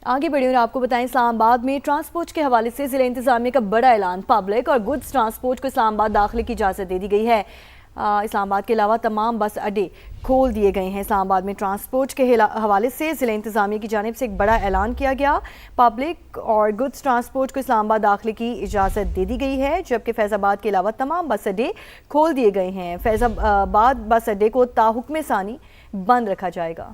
آگے بڑھیں اور آپ کو بتائیں اسلام آباد میں ٹرانسپورٹ کے حوالے سے ضلع انتظامیہ کا بڑا اعلان، پبلک اور گڈز ٹرانسپورٹ کو اسلام آباد داخلے کی اجازت دے دی گئی ہے۔ اسلام آباد کے علاوہ تمام بس اڈے کھول دیے گئے ہیں۔ اسلام آباد میں ٹرانسپورٹ کے حوالے سے ضلع انتظامیہ کی جانب سے ایک بڑا اعلان کیا گیا، پبلک اور گڈز ٹرانسپورٹ کو اسلام آباد داخلے کی اجازت دے دی گئی ہے، جبکہ فیض آباد کے علاوہ تمام بس اڈے کھول دیے گئے ہیں۔ فیض آباد بس اڈے کو تا حکم ثانی بند رکھا جائے گا۔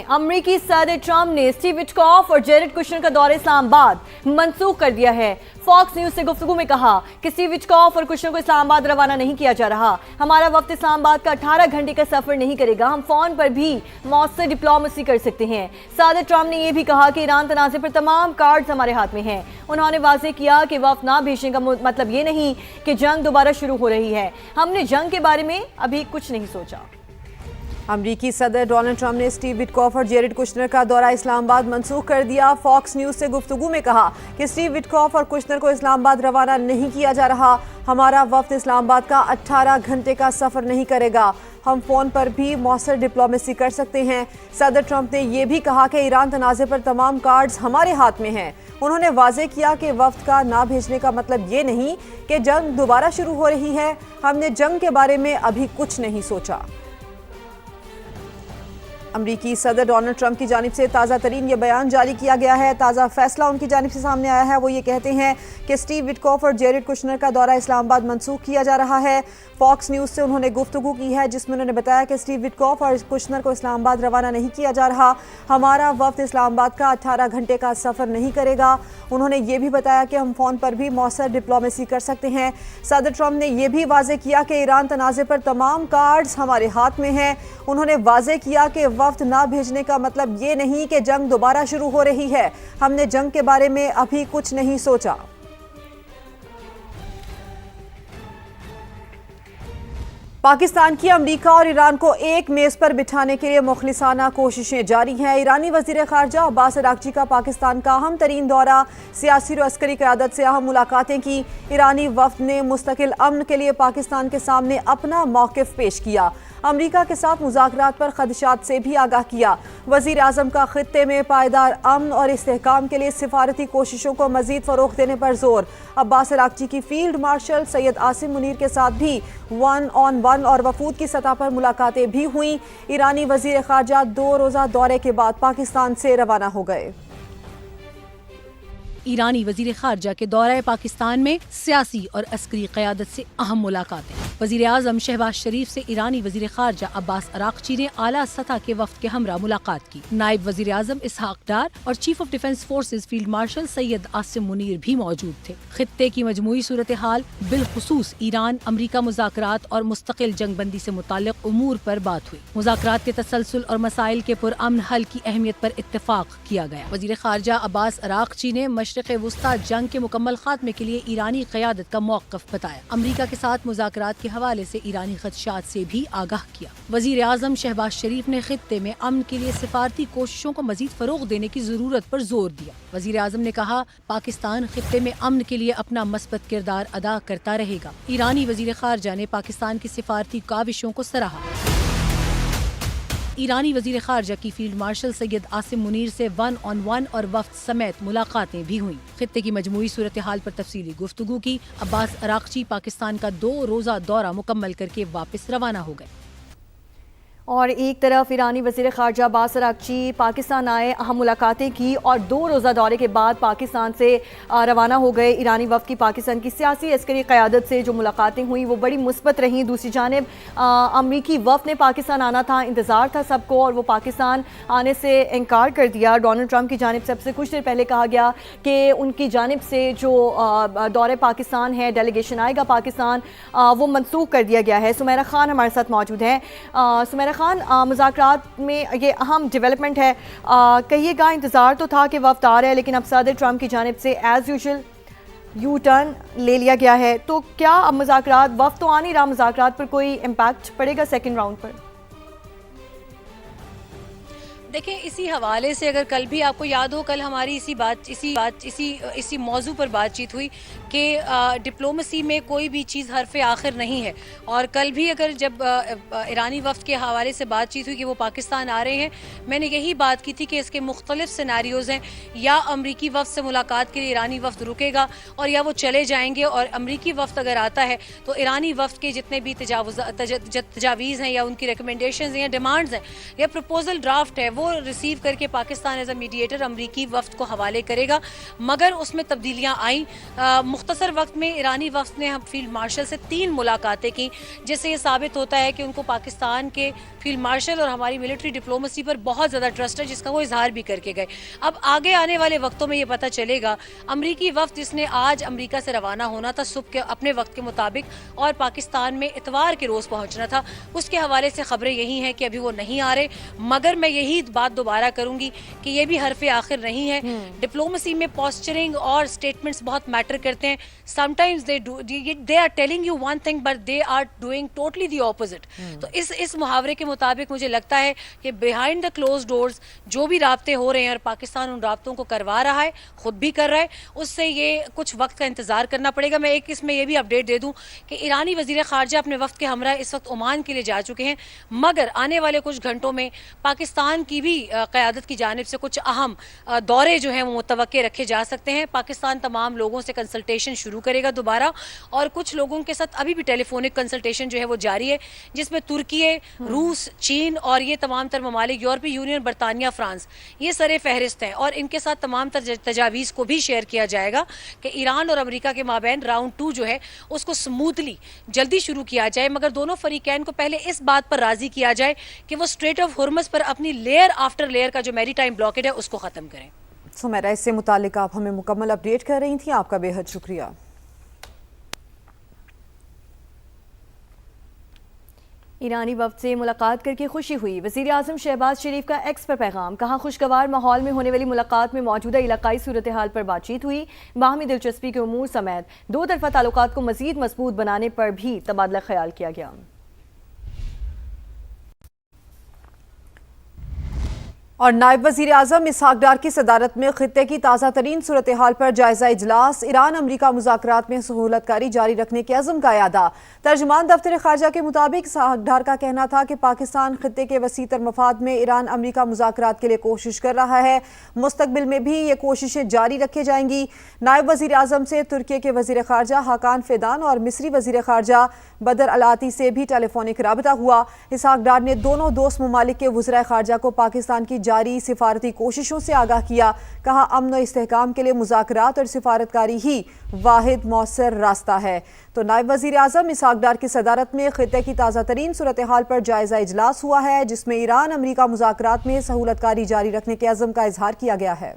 امریکی صدر ٹرمپ نے اسٹیو وٹکاف اور جیرڈ کشنر کا دورہ اسلام آباد منسوخ کر دیا ہے۔ فاکس نیوز سے گفتگو میں کہا کہ اسٹیو وٹکاف اور کشنر کو اسلام آباد روانہ نہیں کیا جا رہا۔ ہمارا وفد اسلام آباد کا 18 گھنٹے کا سفر نہیں کرے گا، ہم فون پر بھی مؤثر ڈپلومیسی کر سکتے ہیں۔ صدر ٹرمپ نے یہ بھی کہا کہ ایران تنازع پر تمام کارڈز ہمارے ہاتھ میں ہیں۔ انہوں نے واضح کیا کہ وفد نہ بھیجنے کا مطلب یہ نہیں کہ جنگ دوبارہ شروع ہو رہی ہے، ہم نے جنگ کے بارے میں ابھی کچھ نہیں سوچا۔ امریکی صدر ڈونلڈ ٹرمپ نے اسٹیو وٹکاف اور جیرڈ کشنر کا دورہ اسلام آباد منسوخ کر دیا۔ فاکس نیوز سے گفتگو میں کہا کہ اسٹیو وٹکاف اور کشنر کو اسلام آباد روانہ نہیں کیا جا رہا۔ ہمارا وفد اسلام آباد کا 18 گھنٹے کا سفر نہیں کرے گا، ہم فون پر بھی مؤثر ڈپلومیسی کر سکتے ہیں۔ صدر ٹرمپ نے یہ بھی کہا کہ ایران تنازع پر تمام کارڈز ہمارے ہاتھ میں ہیں۔ انہوں نے واضح کیا کہ وفد کا نہ بھیجنے کا مطلب یہ نہیں کہ جنگ دوبارہ شروع ہو رہی ہے، ہم نے جنگ کے بارے میں ابھی کچھ نہیں سوچا۔ امریکی صدر ڈونلڈ ٹرمپ کی جانب سے تازہ ترین یہ بیان جاری کیا گیا ہے۔ تازہ فیصلہ ان کی جانب سے سامنے آیا ہے، وہ یہ کہتے ہیں کہ اسٹیو وٹکاف اور جیرڈ کشنر کا دورہ اسلام آباد منسوخ کیا جا رہا ہے۔ فاکس نیوز سے انہوں نے گفتگو کی ہے جس میں انہوں نے بتایا کہ اسٹیو وٹکاف اور کشنر کو اسلام آباد روانہ نہیں کیا جا رہا، ہمارا وفد اسلام آباد کا 18 گھنٹے کا سفر نہیں کرے گا۔ انہوں نے یہ بھی بتایا کہ ہم فون پر بھی مؤثر ڈپلومیسی کر سکتے ہیں۔ صدر ٹرمپ نے یہ بھی واضح کیا کہ ایران تنازع پر تمام کارڈز ہمارے ہاتھ میں ہیں۔ انہوں نے واضح کیا کہ وفد نہ بھیجنے کا مطلب یہ نہیں کہ جنگ دوبارہ شروع ہو رہی ہے، ہم نے جنگ کے بارے میں ابھی کچھ نہیں سوچا۔ پاکستان کی امریکہ اور ایران کو ایک میز پر بٹھانے کے لیے مخلصانہ کوششیں جاری ہیں۔ ایرانی وزیر خارجہ عباس اراغچی کا پاکستان کا اہم ترین دورہ، سیاسی اور عسکری قیادت سے اہم ملاقاتیں کی۔ ایرانی وفد نے مستقل امن کے لیے پاکستان کے سامنے اپنا موقف پیش کیا، امریکہ کے ساتھ مذاکرات پر خدشات سے بھی آگاہ کیا۔ وزیر اعظم کا خطے میں پائیدار امن اور استحکام کے لیے سفارتی کوششوں کو مزید فروغ دینے پر زور۔ عباس اراغچی کی فیلڈ مارشل سید عاصم منیر کے ساتھ بھی 1 on 1 اور وفود کی سطح پر ملاقاتیں بھی ہوئیں۔ ایرانی وزیر خارجہ 2 روزہ دورے کے بعد پاکستان سے روانہ ہو گئے۔ ایرانی وزیر خارجہ کے دورہ پاکستان میں سیاسی اور عسکری قیادت سے اہم ملاقاتیں۔ وزیر اعظم شہباز شریف سے ایرانی وزیر خارجہ عباس اراغچی نے اعلیٰ سطح کے وفد کے ہمراہ ملاقات کی۔ نائب وزیر اعظم اسحاق ڈار اور chief of defence forces field marshal Syed Asim Munir بھی موجود تھے۔ خطے کی مجموعی صورتحال، بالخصوص ایران امریکہ مذاکرات اور مستقل جنگ بندی سے متعلق امور پر بات ہوئی۔ مذاکرات کے تسلسل اور مسائل کے پرامن حل کی اہمیت پر اتفاق کیا گیا۔ وزیر خارجہ عباس اراغچی نے مشرق وسطی جنگ کے مکمل خاتمے کے لیے ایرانی قیادت کا موقف بتایا۔ امریکہ کے ساتھ مذاکرات کے حوالے سے ایرانی خدشات سے بھی آگاہ کیا۔ وزیر اعظم شہباز شریف نے خطے میں امن کے لیے سفارتی کوششوں کو مزید فروغ دینے کی ضرورت پر زور دیا۔ وزیر اعظم نے کہا پاکستان خطے میں امن کے لیے اپنا مثبت کردار ادا کرتا رہے گا۔ ایرانی وزیر خارجہ نے پاکستان کی سفارتی کاوشوں کو سراہا۔ ایرانی وزیر خارجہ کی فیلڈ مارشل سید عاصم منیر سے 1 on 1 اور وفد سمیت ملاقاتیں بھی ہوئیں۔ خطے کی مجموعی صورتحال پر تفصیلی گفتگو کی۔ عباس اراغچی پاکستان کا 2 روزہ دورہ مکمل کر کے واپس روانہ ہو گئے۔ اور ایک طرف ایرانی وزیر خارجہ عباس اراغچی پاکستان آئے، اہم ملاقاتیں کی اور 2 روزہ دورے کے بعد پاکستان سے روانہ ہو گئے۔ ایرانی وفد کی پاکستان کی سیاسی عسکری قیادت سے جو ملاقاتیں ہوئیں وہ بڑی مثبت رہیں۔ دوسری جانب امریکی وفد نے پاکستان آنا تھا، انتظار تھا سب کو، اور وہ پاکستان آنے سے انکار کر دیا۔ ڈونلڈ ٹرمپ کی جانب سے اب سے کچھ دیر پہلے کہا گیا کہ ان کی جانب سے جو دورہ پاکستان ہے، ڈیلیگیشن آئے گا پاکستان، وہ منسوخ کر دیا گیا ہے۔ سمیرہ خان ہمارے ساتھ موجود ہیں۔ سمیرہ خان، مذاکرات میں یہ اہم ڈیولپمنٹ ہے، کہیے گا انتظار تو تھا کہ وفد آ رہا ہے، لیکن اب صدر ٹرمپ کی جانب سے ایز یوزول یو ٹرن لے لیا گیا ہے، تو کیا اب مذاکرات، وفد تو آ نہیں رہا، مذاکرات پر کوئی امپیکٹ پڑے گا سیکنڈ راؤنڈ پر؟ دیکھیں اسی حوالے سے اگر کل بھی آپ کو یاد ہو، کل ہماری اسی موضوع پر بات چیت ہوئی کہ ڈپلومسی میں کوئی بھی چیز حرف آخر نہیں ہے، اور کل بھی اگر جب ایرانی وفد کے حوالے سے بات چیت ہوئی کہ وہ پاکستان آ رہے ہیں، میں نے یہی بات کی تھی کہ اس کے مختلف سیناریوز ہیں، یا امریکی وفد سے ملاقات کے لیے ایرانی وفد رکے گا اور یا وہ چلے جائیں گے، اور امریکی وفد اگر آتا ہے تو ایرانی وفد کے جتنے بھی تجاویز ہیں یا ان کی ریکمنڈیشنز ہیں یا ڈیمانڈز ہیں یا پروپوزل ڈرافٹ ہے وہ ریسیو کر کے پاکستان ایز اے میڈیٹر امریکی وفد کو حوالے کرے گا، مگر اس میں تبدیلیاں آئیں۔ مختصر وقت میں ایرانی وفد نے فیلڈ مارشل سے 3 ملاقاتیں کی، جس سے یہ ثابت ہوتا ہے کہ ان کو پاکستان کے فیلڈ مارشل اور ہماری ملٹری ڈپلومسی پر بہت زیادہ ٹرسٹ ہے، جس کا وہ اظہار بھی کر کے گئے۔ اب آگے آنے والے وقتوں میں یہ پتہ چلے گا، امریکی وفد جس نے آج امریکہ سے روانہ ہونا تھا صبح کے اپنے وقت کے مطابق اور پاکستان میں اتوار کے روز پہنچنا تھا، اس کے حوالے سے خبریں یہی ہیں کہ ابھی وہ نہیں آ رہے، مگر میں یہی بات دوبارہ کروں گی کہ یہ بھی حرف آخر نہیں ہے۔ ڈپلومسی میں پوسچرنگ اور سٹیٹمنٹس بہت میٹر کرتے ہیں۔ Some times they are telling you one thing but they are doing totally the opposite۔ تو اس محاورے کے مطابق مجھے لگتا ہے کہ بیہائنڈ دا کلوز ڈورز جو بھی رابطے ہو رہے ہیں اور پاکستان ان رابطوں کو کروا رہا ہے، خود بھی کر رہا ہے، اس سے یہ کچھ وقت کا انتظار کرنا پڑے گا۔ میں ایک اس میں یہ بھی اپڈیٹ دے دوں کہ ایرانی وزیر خارجہ اپنے وفد کے ہمراہ اس وقت عمان کے لیے جا چکے ہیں، مگر آنے والے کچھ گھنٹوں میں پاکستان کی بھی قیادت کی جانب سے کچھ اہم دورے جو ہیں وہ متوقع رکھے جا سکتے ہیں۔ پاکستان تمام لوگوں سے کنسلٹیشن شروع کرے گا دوبارہ، اور کچھ لوگوں کے ساتھ ابھی بھی ٹیلی فونک کنسلٹیشن جو ہے وہ جاری ہے، جس میں ترکی، روس، چین اور یہ تمام تر ممالک، یورپی یونین، برطانیہ، فرانس، یہ سر فہرست ہیں، اور ان کے ساتھ تمام تر تجاویز کو بھی شیئر کیا جائے گا کہ ایران اور امریکہ کے مابین راؤنڈ 2 جو ہے اس کو سموتھلی جلدی شروع کیا جائے، مگر دونوں فریقین کو پہلے اس بات پر راضی کیا جائے کہ وہ اسٹریٹ آف ہرمز پر اپنی لیئر آفٹر لیئر کا جو میری ٹائم بلاکیڈ ہے اس کو ختم کریں۔ سمیرا، اس سے متعلق آپ ہمیں مکمل اپڈیٹ کر رہی تھیں، آپ کا بے حد شکریہ۔ ایرانی وفد سے ملاقات کر کے خوشی ہوئی، وزیر اعظم شہباز شریف کا ایکس پر پیغام، کہا خوشگوار ماحول میں ہونے والی ملاقات میں موجودہ علاقائی صورتحال پر بات چیت ہوئی، باہمی دلچسپی کے امور سمیت 2 طرفہ تعلقات کو مزید مضبوط بنانے پر بھی تبادلہ خیال کیا گیا۔ اور نائب وزیر اعظم اسحاق ڈار کی صدارت میں خطے کی تازہ ترین صورتحال پر جائزہ اجلاس، ایران امریکہ مذاکرات میں سہولت کاری جاری رکھنے کے عزم کا اعادہ۔ ترجمان دفتر خارجہ کے مطابق اسحاق ڈار کا کہنا تھا کہ پاکستان خطے کے وسیع تر مفاد میں ایران امریکہ مذاکرات کے لیے کوشش کر رہا ہے، مستقبل میں بھی یہ کوششیں جاری رکھی جائیں گی۔ نائب وزیر اعظم سے ترکی کے وزیر خارجہ حاکان فیدان اور مصری وزیر خارجہ بدر الاتی سے بھی ٹیلی فونک رابطہ ہوا۔ اسحاق ڈار نے دونوں دوست ممالک کے وزرائے خارجہ کو پاکستان کی جاری سفارتی کوششوں سے آگاہ کیا، کہا امن و استحکام کے لیے مذاکرات اور سفارتکاری ہی واحد مؤثر راستہ ہے۔ تو نائب وزیر اعظم اسحاق ڈار کی صدارت میں خطے کی تازہ ترین صورتحال پر جائزہ اجلاس ہوا ہے، جس میں ایران امریکہ مذاکرات میں سہولت کاری جاری رکھنے کے عزم کا اظہار کیا گیا ہے۔